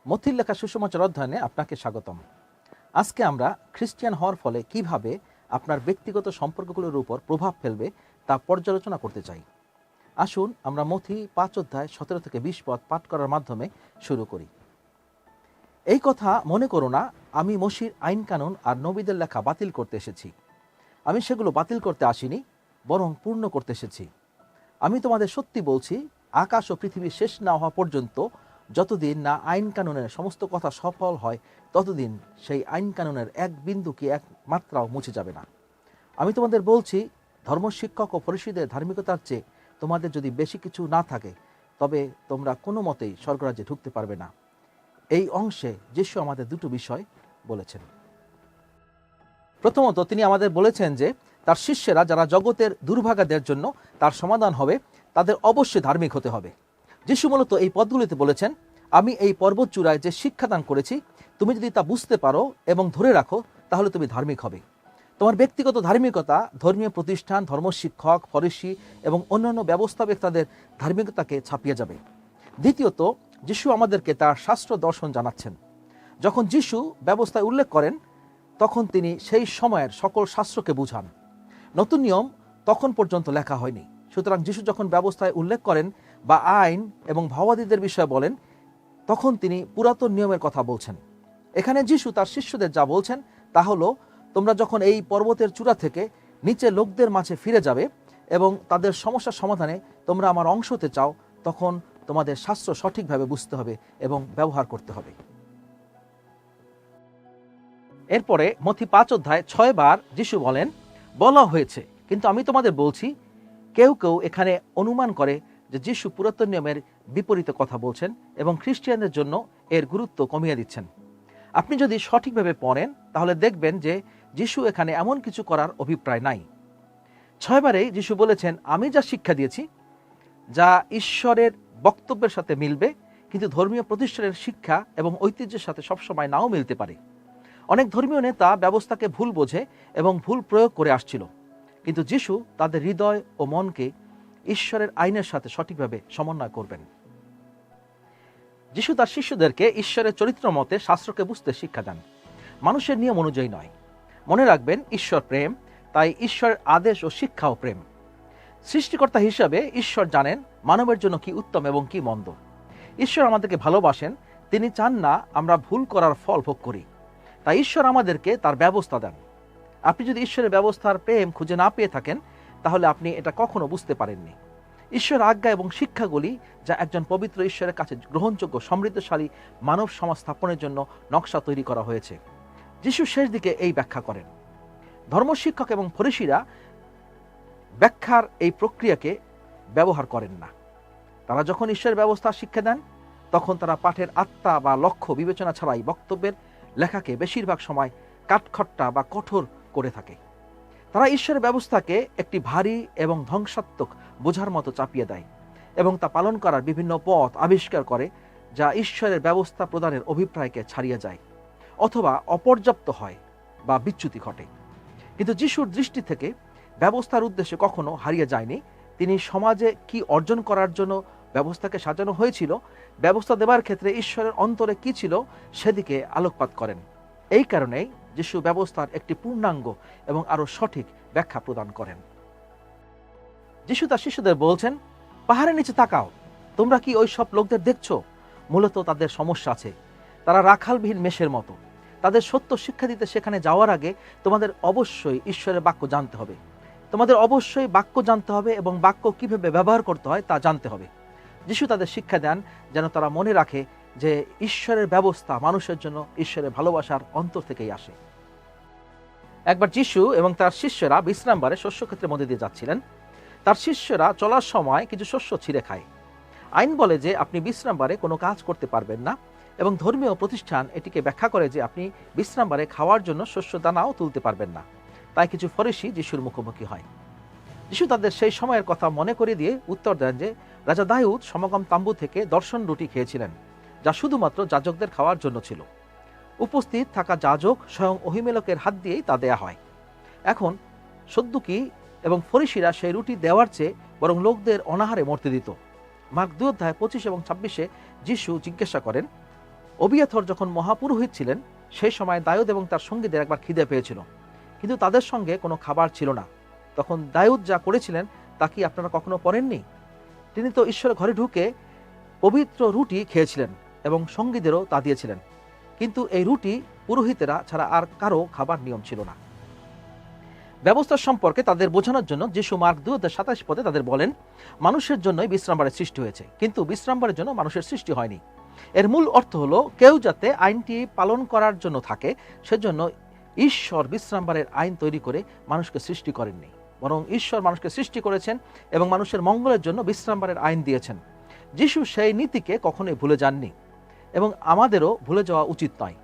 মথির লেখা সুসমাচার অধ্যয়নে আপনাকে স্বাগতম। আজকে আমরা খ্রিস্টিয়ান হওয়ার ফলে কিভাবে আপনার ব্যক্তিগত সম্পর্কগুলোর উপর প্রভাব ফেলবে তা পর্যালোচনা করতে চাই। আসুন আমরা মথি 5 অধ্যায় 17 থেকে 20 পদ পাঠ করার মাধ্যমে শুরু করি। এই কথা মনে করো না, আমি মসির আইন কানুন আর নবীদের লেখা বাতিল করতে এসেছি। আমি সেগুলো বাতিল করতে আসিনি, বরং পূর্ণ করতে এসেছি। আমি তোমাদের সত্যি বলছি, আকাশ ও পৃথিবী শেষ না হওয়া পর্যন্ত যতদিন না আইন কানুনের সমস্ত কথা সফল হয়, ততদিন সেই আইন কানুনের এক বিন্দু কি এক মাত্রাও মুছে যাবে না। আমি তোমাদের বলছি, ধর্মশিক্ষক ও ফরিসীদের ধার্মিকতার চেয়ে তোমাদের যদি বেশি কিছু না থাকে, তবে তোমরা কোনো মতেই স্বর্গরাজ্যে ঢুকতে পারবে না। এই অংশে যিশু আমাদের দুটো বিষয় বলেছেন। প্রথমত, তিনি আমাদের বলেছেন যে তার শিষ্যেরা যারা জগতের দুর্ভাগাদের জন্য তার সমাধান হবে, তাদের অবশ্যই ধার্মিক হতে হবে। যিশু মূলত এই পদগুলিতে বলেছেন, আমি এই পর্বত চূড়ায় যে শিক্ষাদান করেছি, তুমি যদি তা বুঝতে পারো এবং ধরে রাখো, তাহলে তুমি ধার্মিক হবে। তোমার ব্যক্তিগত ধার্মিকতা ধর্মীয় প্রতিষ্ঠান, ধর্মশিক্ষক, ফরিসী এবং অন্যান্য ব্যবস্থাপকদের ধার্মিকতাকে ছাপিয়ে যাবে। দ্বিতীয়ত, যিশু আমাদেরকে তার শাস্ত্র দর্শন জানাচ্ছেন। যখন যিশু ব্যবস্থায় উল্লেখ করেন, তখন তিনি সেই সময়ের সকল শাস্ত্রকে বুঝান। নতুন নিয়ম তখন পর্যন্ত লেখা হয়নি। সুতরাং যিশু যখন ব্যবস্থায় উল্লেখ করেন বা আইন এবং ভাবাদীদের বিষয়ে বলেন, তখন তিনি পুরাতন নিয়মের কথা বলছেন। এখানে যিশু তার শিষ্যদের যা বলছেন তা হলো, তোমরা যখন এই পর্বতের চূড়া থেকে নিচে লোকদের মাঝে ফিরে যাবে এবং তাদের সমস্যার সমাধানে তোমরা আমার অংশ হতে চাও, তখন তোমাদের শাস্ত্র সঠিকভাবে বুঝতে হবে এবং ব্যবহার করতে হবে। এরপরে মথি 5 অধ্যায় 6 বার যিশু বলেন, বলা হয়েছে, কিন্তু আমি তোমাদের বলছি। কেউ কেউ এখানে অনুমান করে যে যিশু পুরাতন নিয়মের বিপরীতে কথা বলছেন এবং খ্রিস্টিয়ানদের জন্য এর গুরুত্ব কমিয়ে দিচ্ছেন। আপনি যদি সঠিকভাবে পড়েন, তাহলে দেখবেন যে যিশু এখানে এমন কিছু করার অভিপ্রায় নাই। 6 বারেই যিশু বলেছেন, আমি যা শিক্ষা দিয়েছি যা ঈশ্বরের বক্তব্যের সাথে মিলবে, কিন্তু ধর্মীয় প্রতিষ্ঠানের শিক্ষা এবং ঐতিহ্যের সাথে সবসময় নাও মিলতে পারে। অনেক ধর্মীয় নেতা ব্যবস্থাকে ভুল বোঝে এবং ভুল প্রয়োগ করে আসছিল, কিন্তু যিশু তাদের হৃদয় ও মনকে ঈশ্বরের আইনের সাথে সঠিকভাবে সমন্বয় করবেন। যিশু তার শিষ্যদেরকে ঈশ্বরের চরিত্র মতে শাস্ত্রকে বুঝতে শিক্ষা দেন, মানুষের নিয়ম অনুযায়ী নয়। মনে রাখবেন, ঈশ্বর প্রেম, তাই ঈশ্বরের আদেশ ও শিক্ষাও প্রেম। সৃষ্টিকর্তা হিসাবে ঈশ্বর জানেন মানবের জন্য কি উত্তম এবং কি মন্দ। ঈশ্বর আমাদেরকে ভালোবাসেন, তিনি চান না আমরা ভুল করার ফল ভোগ করি। তাই ঈশ্বর আমাদেরকে তার ব্যবস্থা দেন। আপনি যদি ঈশ্বরের ব্যবস্থার প্রেম খুঁজে না পেয়ে থাকেন, তাহলে আপনি এটা কখনো বুঝতে পারেননি। ঈশ্বর আজ্ঞা এবং শিক্ষাগুলি যা একজন পবিত্র ঈশ্বরের কাছে গ্রহণযোগ্য সমৃদ্ধশালী মানব সমাজ স্থাপনের জন্য নকশা তৈরি করা হয়েছে। যিশু শেষ দিকে এই ব্যাখ্যা করেন। ধর্মশিক্ষক এবং ফরিসীরা ব্যাখ্যার এই প্রক্রিয়াকে ব্যবহার করেন না। তারা যখন ঈশ্বরের ব্যবস্থা শিক্ষা দেন, তখন তারা পাঠের আত্মা বা লক্ষ্য বিবেচনা ছাড়াই বক্তব্যের লেখাকে বেশিরভাগ সময় কাঠখট্টা বা কঠোর করে থাকে। তারা ঈশ্বরের ব্যবস্থাকে একটি ভারী এবং ধ্বংসাত্মক বোঝার মতো চাপিয়ে দেয় এবং তা পালন করার বিভিন্ন পথ আবিষ্কার করে, যা ঈশ্বরের ব্যবস্থা প্রদানের অভিপ্রায়কে ছাড়িয়ে যায় অথবা অপর্যাপ্ত হয় বা বিচ্যুতি ঘটে। কিন্তু যিশুর দৃষ্টি থেকে ব্যবস্থার উদ্দেশ্যে কখনো হারিয়ে যায়নি। তিনি সমাজে কি অর্জন করার জন্য ব্যবস্থাকে সাজানো হয়েছিল, ব্যবস্থা দেবার ক্ষেত্রে ঈশ্বরের অন্তরে কি ছিল, সেদিকে আলোকপাত করেন। এই কারণেই যিশু ব্যবস্থার একটি পূর্ণাঙ্গ এবং আরো সঠিক ব্যাখ্যা প্রদান করেন। যিশু তার শিষ্যদের বলছেন, পাহাড়ের নিচে তাকাও, তোমরা কি ওই সব লোকদের দেখছো? মূলত তাদের সমস্যা আছে। তারা রাখালবিহীন মেষের মতো। তাদের সত্য শিক্ষা দিতে সেখানে যাওয়ার আগে তোমাদের অবশ্যই ঈশ্বরের বাক্য জানতে হবে। তোমাদের অবশ্যই বাক্য জানতে হবে এবং বাক্য কিভাবে ব্যবহার করতে হয় তা জানতে হবে। যিশু তাদের শিক্ষা দেন যেন তারা মনে রাখে যে ঈশ্বরের ব্যবস্থা মানুষের জন্য ঈশ্বরের ভালোবাসার অন্তর থেকেই আসে। একবার যিশু এবং তার শিষ্যরা বিশ্রামবারে শস্যক্ষেত্রের মধ্যে দিয়ে যাচ্ছিলেন। তার শিষ্যরা চলার সময় কিছু শস্য ছিঁড়ে খায়। আইন বলে যে আপনি বিশ্রামবারে কোনো কাজ করতে পারবেন না, এবং ধর্মীয় প্রতিষ্ঠান এটিকে ব্যাখ্যা করে যে আপনি বিশ্রামবারে খাওয়ার জন্য শস্য দানাও তুলতে পারবেন না। তাই কিছু ফরিসী যিশুর মুখোমুখি হয়। যিশু তাদের সেই সময়ের কথা মনে করিয়ে দিয়ে উত্তর দেন যে রাজা দাউদ সমাগম তাম্বু থেকে দর্শন রুটি খেয়েছিলেন, যা শুধুমাত্র যাজকদের খাওয়ার জন্য ছিল। উপস্থিত থাকা যাজক স্বয়ং অহিমেলকের হাত দিয়েই তা দেয়া হয়। এখন সদ্দুকি এবং ফরিসীরা সেই রুটি দেওয়ার চেয়ে বরং লোকদের অনাহারে মরতে দিত। মার্ক 2 অধ্যায় 25 এবং 26 যিশু জিজ্ঞাসা করেন, অবিয়াথর যখন মহাপুরোহিত ছিলেন সেই সময় দাউদ এবং তার সঙ্গীদের একবার খিদে পেয়েছিল, কিন্তু তাদের সঙ্গে কোনো খাবার ছিল না। তখন দাউদ যা করেছিলেন তা কি আপনারা কখনো পড়েননি? তিনি তো ঈশ্বরের ঘরে ঢুকে পবিত্র রুটি খেয়েছিলেন এবং সঙ্গীদেরও তা দিয়েছিলেন, কিন্তু এই রুটি পুরোহিতেরা ছাড়া আর কারো খাবার নিয়ম ছিল না। ব্যবস্থা সম্পর্কে তাদের বোঝানোর জন্য যিশু মার্ক 2:27 পদে তাদের বলেন, মানুষের জন্যই বিশ্রামবারের সৃষ্টি হয়েছে, কিন্তু বিশ্রামবারের জন্য মানুষের সৃষ্টি হয়নি। এর মূল অর্থ হলো, কেউ যাতে আইনটি পালন করার জন্য থাকে, সেজন্য ঈশ্বর বিশ্রামবারের আইন তৈরি করে মানুষকে সৃষ্টি করেননি, বরং ঈশ্বর মানুষকে সৃষ্টি করেছেন এবং মানুষের মঙ্গলের জন্য বিশ্রামবারের আইন দিয়েছেন। যিশু সেই নীতিকে কখনোই ভুলে যাননি এবং আমাদেরও ভুলে যাওয়া উচিত নয়।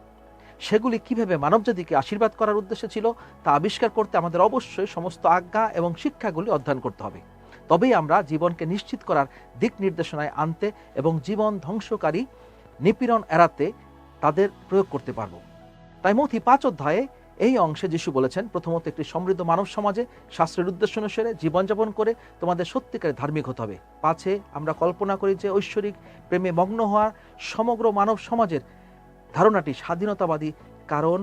সেগুলি কিভাবে মানবজাতিকে আশীর্বাদ করার উদ্দেশ্যে ছিল তা আবিষ্কার করতে আমাদের অবশ্যই সমস্ত আজ্ঞা এবং শিক্ষাগুলি অধ্যয়ন করতে হবে। তবেই আমরা জীবনকে নিশ্চিত করার দিক নির্দেশনায় আনতে এবং জীবন ধ্বংসকারী নিপীড়ন এড়াতে তাদের প্রয়োগ করতে পারব। তাই মথি 5 অধ্যায়ে এই অংশে যিশু বলেছেন, প্রথমত একটি সমৃদ্ধ মানব সমাজে শাস্ত্রের উদ্দেশ্য অনুসারে জীবনযাপন করে তোমাদের সত্যিকারে ধার্মিক হতে হবে। 5 আমরা কল্পনা করি যে ঐশ্বরিক প্রেমে মগ্ন হওয়ার সমগ্র মানব সমাজের ধারণাটি স্বাধীনতাবাদী, কারণ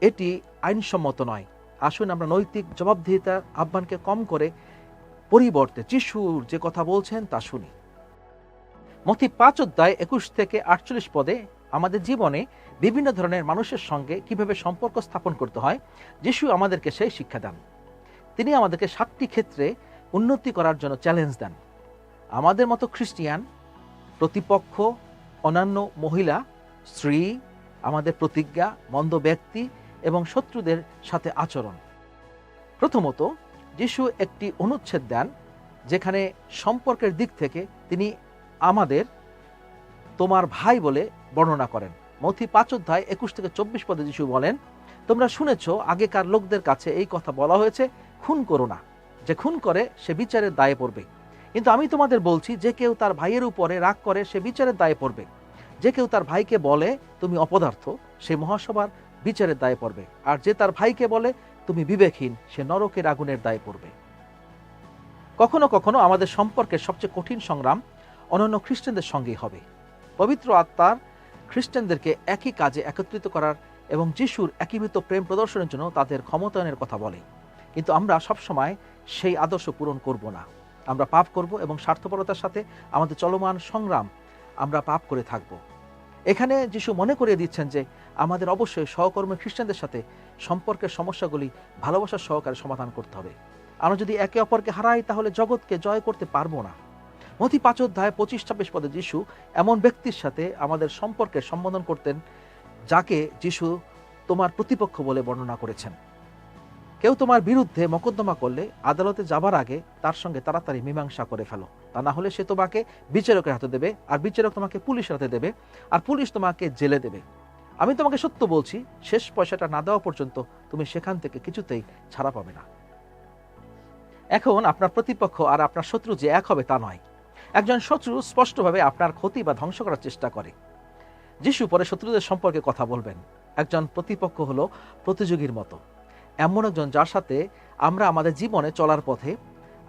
এটি আইনসম্মত নয়। আসুন আমরা নৈতিক জবাবদিহিতার আহ্বানকে কম করে পরিবর্তে যিশুর যে কথা বলছেন তা শুনি। মথি 5 অধ্যায় 21 থেকে 48 পদে আমাদের জীবনে বিভিন্ন ধরনের মানুষের সঙ্গে কিভাবে সম্পর্ক স্থাপন করতে হয় যিশু আমাদেরকে সেই শিক্ষা দেন। তিনি আমাদেরকে 7টি ক্ষেত্রে উন্নতি করার জন্য চ্যালেঞ্জ দেন। আমাদের মতো খ্রিস্টিয়ান, প্রতিপক্ষ, অন্যান্য মহিলা, স্ত্রী, আমাদের প্রতিজ্ঞা, মন্দ ব্যক্তি এবং শত্রুদের সাথে আচরণ। প্রথমত, যিশু একটি অনুচ্ছেদ দেন যেখানে সম্পর্কের দিক থেকে তিনি আমাদের তোমার ভাই বলে বর্ণনা করেন। মথি 5 অধ্যায় 21 থেকে 24 পদে যিশু বলেন, তোমরা শুনেছ আগেকার লোকদের কাছে এই কথা বলা হয়েছে, খুন করো না, যে খুন করে সে বিচারের দায়ে পড়বে। কিন্তু আমি তোমাদের বলছি, যে কেউ তার ভাইয়ের উপরে রাগ করে সে বিচারের দায়ে পড়বে। যে কেউ তার ভাইকে বলে তুমি অপদার্থ, সে মহাসভার বিচারের দায়ে পড়বে। আর যে তার ভাইকে বলে তুমি বিবেকহীন, সে নরকের আগুনের দায়ে পড়বে। কখনো কখনো আমাদের সম্পর্কের সবচেয়ে কঠিন সংগ্রাম অন্যান্য খ্রিস্টানদের সঙ্গেই হবে। পবিত্র আত্মার খ্রিস্টানদেরকে একই কাজে একত্রিত করার এবং যিশুর একীভূত প্রেম প্রদর্শনের জন্য তাদের ক্ষমতায়নের কথা বলে, কিন্তু আমরা সবসময় সেই আদর্শ পূরণ করব না। আমরা পাপ করব এবং স্বার্থপরতার সাথে আমাদের চলমান সংগ্রাম আমরা পাপ করে থাকব। এখানে যিশু মনে করিয়ে দিচ্ছেন যে আমাদের অবশ্যই সহকর্মী খ্রিস্টানদের সাথে সম্পর্কের সমস্যাগুলি ভালোবাসার সহকারে সমাধান করতে হবে। আমরা যদি একে অপরকে হারাই তাহলে জগৎকে জয় করতে পারবো না। মথি 5 অধ্যায় 25-26 পদে যিশু এমন ব্যক্তির সাথে আমাদের সম্পর্কের সম্বোধন করতেন যাকে যিশু তোমার প্রতিপক্ষ বলে বর্ণনা করেছেন। কেউ তোমার বিরুদ্ধে মোকদ্দমা করলে আদালতে যাবার আগে তার সঙ্গে তাড়াতাড়ি মীমাংসা করে ফেলো, তা না হলে সে তোমাকে বিচারকের হাতে দেবে, আর বিচারক তোমাকে পুলিশের হাতে দেবে, আর পুলিশ তোমাকে জেলে দেবে। আমি তোমাকে সত্য বলছি, শেষ পয়সাটা না দেওয়া পর্যন্ত তুমি সেখান থেকে কিছুতেই ছাড়া পাবে না। এখন আপনার প্রতিপক্ষ আর আপনার শত্রু যে এক হবে তা নয়। একজন শত্রু স্পষ্টভাবে আপনার ক্ষতি বা ধ্বংস করার চেষ্টা করে। যিশু পরে শত্রুদের সম্পর্কে কথা বলবেন। একজন প্রতিপক্ষ হলো প্রতিযোগীর মতো, এমন একজন যার সাথে আমরা আমাদের জীবনে চলার পথে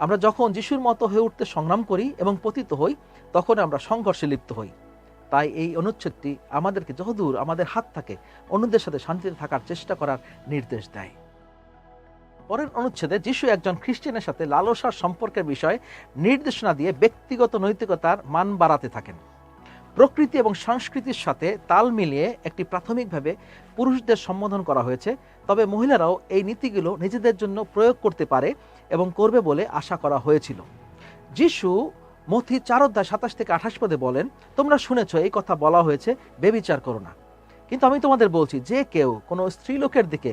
আমরা যখন যিশুর মতো হয়ে উঠতে সংগ্রাম করি এবং পতিত হই, তখন আমরা সংঘর্ষে লিপ্ত হই। তাই এই অনুচ্ছেদটি আমাদেরকে যতদূর আমাদের হাত থাকে অন্যদের সাথে শান্তিতে থাকার চেষ্টা করার নির্দেশ দেয়। পরের অনুচ্ছেদে যিশু একজন খ্রিস্টানের সাথে লালসার সম্পর্কের বিষয়ে নির্দেশনা দিয়ে ব্যক্তিগত নৈতিকতার মান বাড়াতে থাকেন। প্রকৃতি এবং সংস্কৃতির সাথে তাল মিলিয়ে একটি প্রাথমিকভাবে পুরুষদের সম্বোধন করা হয়েছে, তবে মহিলারাও এই নীতিগুলো নিজেদের জন্য প্রয়োগ করতে পারে এবং করবে বলে আশা করা হয়েছিল। যিশু মথি 4 অধ্যায় 27 থেকে 28 পদে বলেন, তোমরা শুনেছ এই কথা বলা হয়েছে, বেবিচার করো না। কিন্তু আমি তোমাদের বলছি, যে কেউ কোনো স্ত্রীলোকের দিকে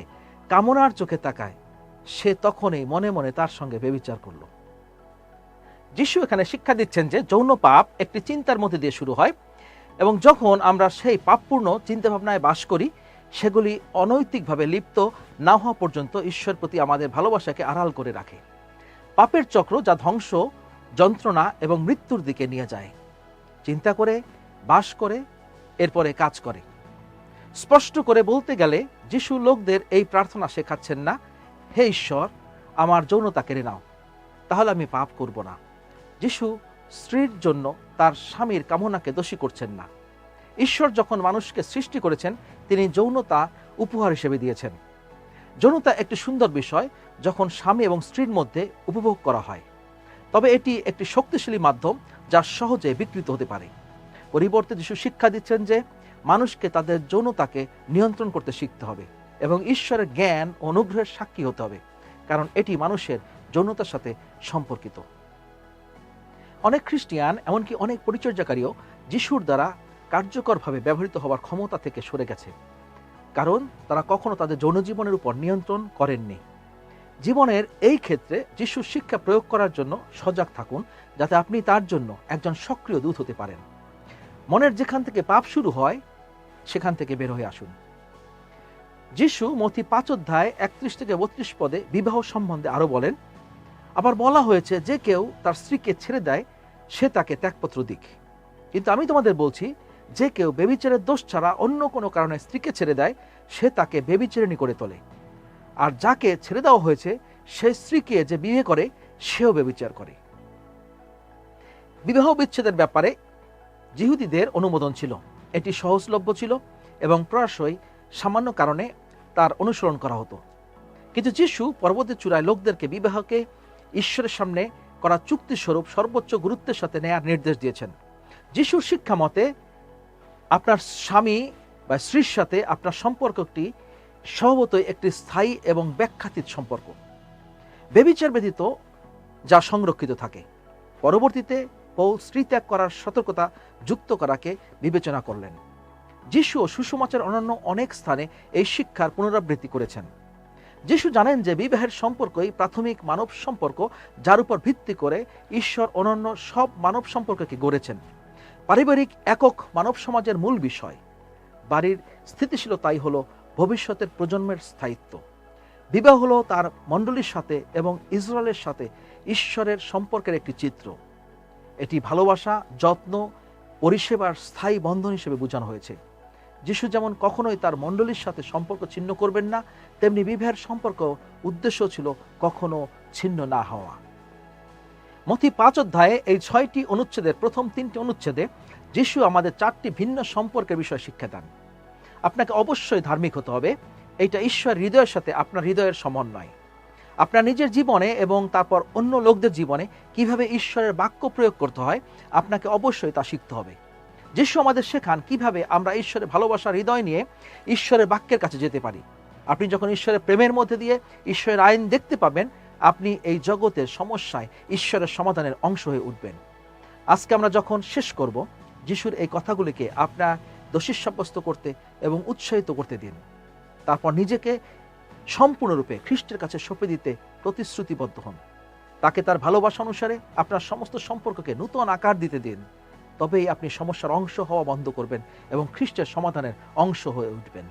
কামনার চোখে তাকায়, সে তখনই মনে মনে তার সঙ্গে বেবিচার করল। যিশু এখানে শিক্ষা দিচ্ছেন যে যৌন পাপ একটি চিন্তার মধ্যে দিয়ে শুরু হয় এবং যখন আমরা সেই পাপপূর্ণ চিন্তাভাবনায় বাস করি, সেগুলি অনৈতিকভাবে লিপ্ত না হওয়া পর্যন্ত ঈশ্বর প্রতি আমাদের ভালোবাসাকে আড়াল করে রাখে। পাপের চক্র যা ধ্বংস, যন্ত্রণা এবং মৃত্যুর দিকে নিয়ে যায়। চিন্তা করে, বাস করে, এরপরে কাজ করে। স্পষ্ট করে বলতে গেলে যিশু লোকদের এই প্রার্থনা শেখাচ্ছেন না, হে ঈশ্বর, আমার যৌনতা কেড়ে নাও, তাহলে আমি পাপ করব না। যিশু স্ত্রীর জন্য তার স্বামীর কামনাকে দোষী করছেন না। ঈশ্বর যখন মানুষকে সৃষ্টি করেছেন, তিনি যৌনতা উপহার হিসেবে দিয়েছেন। যৌনতা একটি সুন্দর বিষয় যখন স্বামী এবং স্ত্রীর মধ্যে উপভোগ করা হয়, তবে এটি একটি শক্তিশালী মাধ্যম যা সহজে বিকৃত হতে পারে। পরিবর্তে যিশু শিক্ষা দিচ্ছেন যে মানুষকে তাদের যৌনতাকে নিয়ন্ত্রণ করতে শিখতে হবে এবং ঈশ্বরের জ্ঞান ও অনুগ্রহের সাক্ষী হতে হবে, কারণ এটি মানুষের যৌনতার সাথে সম্পর্কিত। অনেক খ্রিস্টিয়ান, এমনকি অনেক পরিচর্যাকারীও যিশুর দ্বারা কার্যকরভাবে ব্যবহৃত হওয়ার ক্ষমতা থেকে সরে গেছে, কারণ তারা কখনো তাদের যৌন জীবনের উপর নিয়ন্ত্রণ করেননি। জীবনের এই ক্ষেত্রে যিশুর শিক্ষা প্রয়োগ করার জন্য সজাগ থাকুন, যাতে আপনি তার জন্য একজন সক্রিয় দূত হতে পারেন। মনের যেখান থেকে পাপ শুরু হয় সেখান থেকে বের হয়ে আসুন। যিশু মথি 5 অধ্যায় 31 থেকে 32 পদে বিবাহ সম্বন্ধে আরো বলেন, আবার বলা হয়েছে, যে কেউ তার স্ত্রীকে ছেড়ে দেয় সে তাকে ত্যাগপত্র দিক। কিন্তু আমি তোমাদের বলছি, যে কেউ ব্যভিচারের দোষ ছাড়া অন্য কোনো কারণে স্ত্রীকে ছেড়ে দেয় সে তাকে ব্যভিচারিণী করে তোলে। আর যাকে ছেড়ে দেওয়া হয়েছে সে স্ত্রীকে যে বিয়ে করে সেও ব্যভিচার করে। বিবাহ বিচ্ছেদের ব্যাপারে যিহুদীদের অনুমোদন ছিল, এটি সহজলভ্য ছিল এবং প্রায়শই সামান্য কারণে তার অনুসরণ করা হতো। কিন্তু যিশু পর্বতের চূড়ায় লোকদেরকে বিবাহকে ঈশ্বরের সামনে করা চুক্তিস্বরূপ সর্বোচ্চ গুরুত্বের সাথে নেয়ার নির্দেশ দিয়েছেন। যিশুর শিক্ষা মতে আপনার স্বামী বা স্ত্রীর সাথে আপনার সম্পর্কটি স্বভাবতই একটি স্থায়ী এবং ব্যাখ্যাতীত সম্পর্ক, ব্যভিচার ব্যতীত যা সংরক্ষিত থাকে। পরবর্তীতে পৌল স্ত্রী ত্যাগ করার সতর্কতা যুক্ত করাকে বিবেচনা করলেন। যিশু ও সুসমাচার অন্যান্য অনেক স্থানে এই শিক্ষার পুনরাবৃত্তি করেছেন। যিশু জানেন যে বিবাহের সম্পর্কই প্রাথমিক মানব সম্পর্ক, যার উপর ভিত্তি করে ঈশ্বর অন্যান্য সব মানব সম্পর্ককে গড়েছেন। পারিবারিক একক মানব সমাজের মূল বিষয়। বাড়ির স্থিতিশীলতাই হলো ভবিষ্যতের প্রজন্মের স্থায়িত্ব। বিবাহ হলো তার মণ্ডলীর সাথে এবং ইসরায়েলের সাথে ঈশ্বরের সম্পর্কের একটি চিত্র। এটি ভালোবাসা, যত্ন, পরিষেবার স্থায়ী বন্ধন হিসেবে বোঝানো হয়েছে। যিশু যেমন কখনোই তার মণ্ডলীর সাথে সম্পর্ক ছিন্ন করবেন না, তেমনি বিবাহের সম্পর্ক উদ্দেশ্য ছিল কখনো ছিন্ন না হওয়া। মথি 5 অধ্যায়ে এই 6টি অনুচ্ছেদের প্রথম 3টি অনুচ্ছেদে যিশু আমাদের 4টি ভিন্ন সম্পর্কের বিষয়ে শিক্ষা দেন। আপনাকে অবশ্যই ধার্মিক হতে হবে। এইটা ঈশ্বর হৃদয়ের সাথে আপনার হৃদয়ের সমন্বয়। আপনার নিজের জীবনে এবং তারপর অন্য লোকদের জীবনে কিভাবে ঈশ্বরের বাক্য প্রয়োগ করতে হয়, আপনাকে অবশ্যই তা শিখতে হবে। যিশু আমাদের শেখান কিভাবে আমরা ঈশ্বরের ভালোবাসার হৃদয় নিয়ে ঈশ্বরের বাক্যের কাছে যেতে পারি। আপনি যখন ঈশ্বরের প্রেমের মধ্যে দিয়ে ঈশ্বরের আইন দেখতে পাবেন, আপনি এই জগতের সমস্যায় ঈশ্বরের সমাধানের অংশ হয়ে উঠবেন। আজকে আমরা যখন শেষ করব, যিশুর এই কথাগুলিকে আপনার দোষী সাব্যস্ত করতে এবং উৎসাহিত করতে দিন। তারপর নিজেকে সম্পূর্ণরূপে খ্রিস্টের কাছে সঁপে দিতে প্রতিশ্রুতিবদ্ধ হন। তাকে তার ভালোবাসা অনুসারে আপনার সমস্ত সম্পর্ককে নূতন আকার দিতে দিন। তবেই আপনি সমস্যার অংশ হওয়া বন্ধ করবেন এবং খ্রিস্টের সমাধানের অংশ হয়ে উঠবেন।